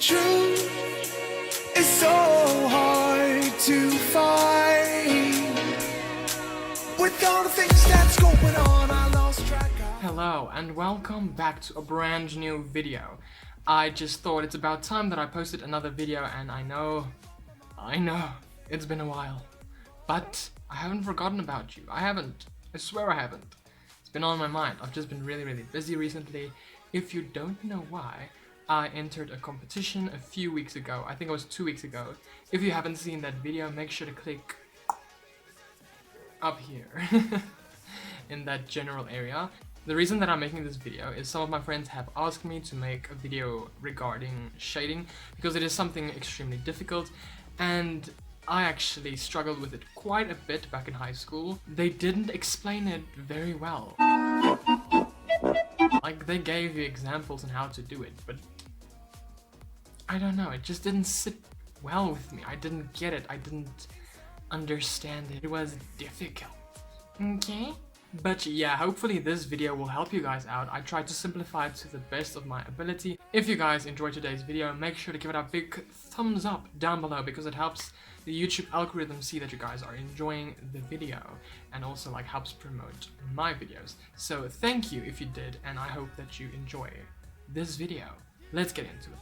truth is so hard to find. With all the things that's going on, I lost track of. Hello and welcome back to a brand new video. I just thought it's about time that I posted another video, and I know, it's been a while. But I haven't forgotten about you. I swear I haven't. It's been on my mind. I've just been really busy recently. If you don't know why, I entered a competition a few weeks ago. I think it was 2 weeks ago. If you haven't seen that video, make sure to click up here in that general area. The reason that I'm making this video is some of my friends have asked me to make a video regarding shading because it is something extremely difficult, and I actually struggled with it quite a bit back in high school. They didn't explain it very well. Like, they gave you examples on how to do it, but I don't know, it just didn't sit well with me. I didn't get it, I didn't understand it. It was difficult. Okay? But yeah, hopefully this video will help you guys out. I tried to simplify it to the best of my ability. If you guys enjoyed today's video, make sure to give it a big thumbs up down below because it helps the YouTube algorithm see that you guys are enjoying the video and also like helps promote my videos. So thank you if you did, and I hope that you enjoy this video. Let's get into it.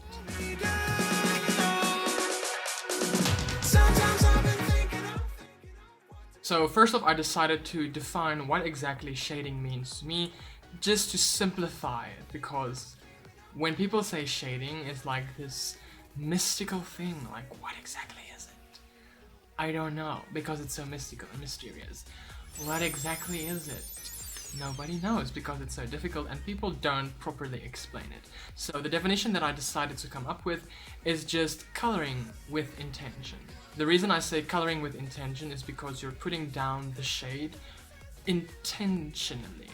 So first off, I decided to define what exactly shading means to me, just to simplify it, because when people say shading, it's like this mystical thing, like what exactly is it? I don't know, because it's so mystical and mysterious. What exactly is it? Nobody knows because it's so difficult and people don't properly explain it. So the definition that I decided to come up with is just coloring with intention. The reason I say coloring with intention is because you're putting down the shade intentionally.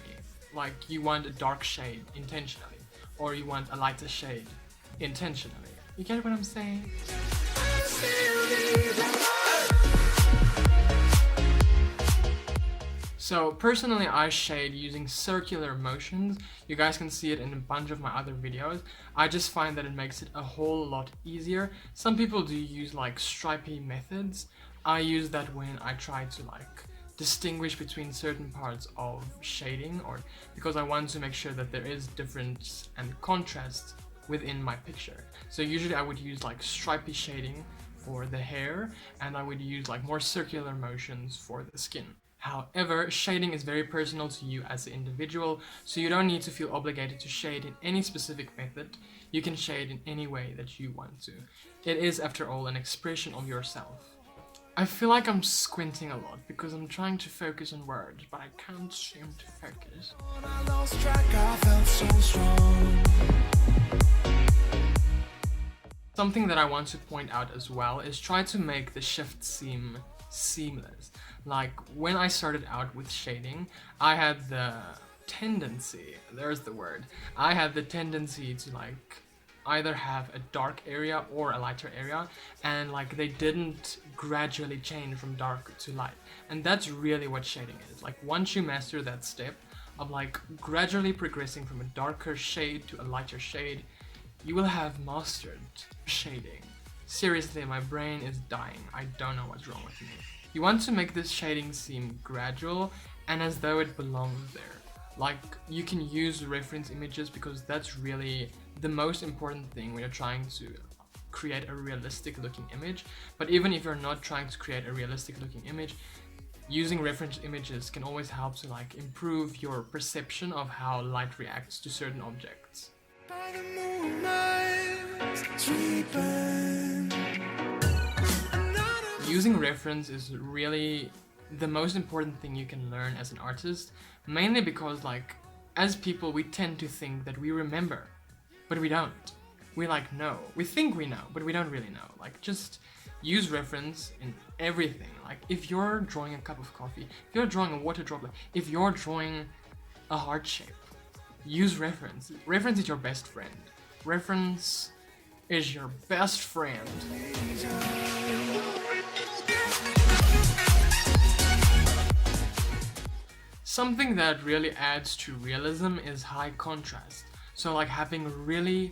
Like you want a dark shade intentionally, or you want a lighter shade intentionally. You get what I'm saying? So personally, I shade using circular motions. You guys can see it in a bunch of my other videos. I just find that it makes it a whole lot easier. Some people do use like stripy methods. I use that when I try to like distinguish between certain parts of shading, or because I want to make sure that there is difference and contrast within my picture. So usually I would use like stripy shading for the hair, and I would use like more circular motions for the skin. However, shading is very personal to you as an individual, so you don't need to feel obligated to shade in any specific method. You can shade in any way that you want to. It is, after all, an expression of yourself. I feel like I'm squinting a lot because I'm trying to focus on words, but I can't seem to focus. I lost track, I felt so strong. Something that I want to point out as well is try to make the shift seem seamless. Like when I started out with shading, I had the tendency, there's the word, I had the tendency to like either have a dark area or a lighter area, and like they didn't gradually change from dark to light. And that's really what shading is. Like once you master that step of like gradually progressing from a darker shade to a lighter shade, you will have mastered shading. Seriously, my brain is dying. I don't know what's wrong with me. You want to make this shading seem gradual and as though it belongs there. Like, you can use reference images because that's really the most important thing when you're trying to create a realistic looking image. But even if you're not trying to create a realistic looking image, using reference images can always help to like improve your perception of how light reacts to certain objects. By the moonlight, sleeping. Using reference is really the most important thing you can learn as an artist, mainly because like as people we tend to think that we remember, but we don't. We like know. We think we know, but we don't really know. Like just use reference in everything. Like if you're drawing a cup of coffee, if you're drawing a water droplet, if you're drawing a heart shape, use reference. Reference is your best friend. Reference is your best friend. Something that really adds to realism is high contrast. So like having really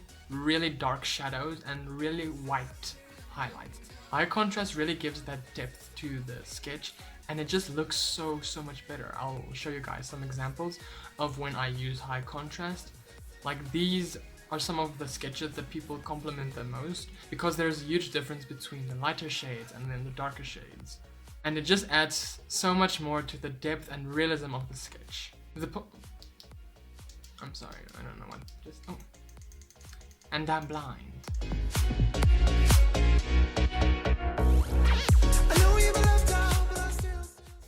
dark shadows and really white highlights. High contrast really gives that depth to the sketch, and it just looks so much better. I'll show you guys some examples of when I use high contrast. Like these are some of the sketches that people compliment the most, because there's a huge difference between the lighter shades and then the darker shades. And it just adds so much more to the depth and realism of the sketch. I'm sorry, I don't know what just and I'm blind.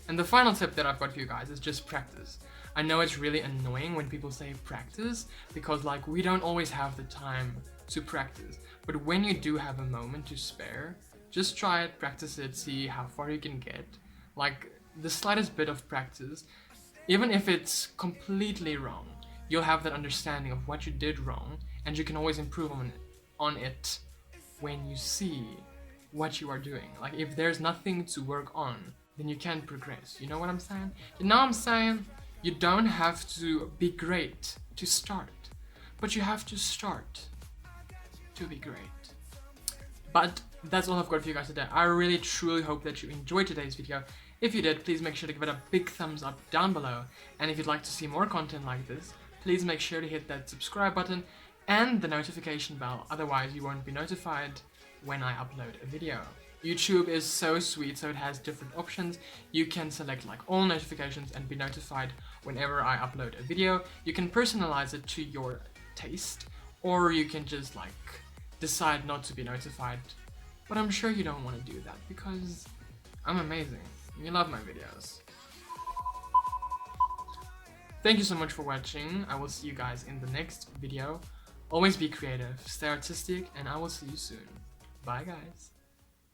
And the final tip that I've got for you guys is just practice. I know it's really annoying when people say practice, because like we don't always have the time to practice. But when you do have a moment to spare, just try it, practice it, see how far you can get. Like the slightest bit of practice, even if it's completely wrong, you'll have that understanding of what you did wrong, and you can always improve on it when you see what you are doing. Like if there's nothing to work on, then you can't progress. You know what I'm saying? You know what I'm saying? You don't have to be great to start, but you have to start to be great. But that's all I've got for you guys today. I really truly hope that you enjoyed today's video. If you did, please make sure to give it a big thumbs up down below. And if you'd like to see more content like this, please make sure to hit that subscribe button and the notification bell, otherwise you won't be notified when I upload a video. YouTube is so sweet, so it has different options. You can select like all notifications and be notified whenever I upload a video. You can personalize it to your taste, or you can just like decide not to be notified. But I'm sure you don't want to do that because I'm amazing. You love my videos. Thank you so much for watching. I will see you guys in the next video. Always be creative, stay artistic, and I will see you soon. Bye guys.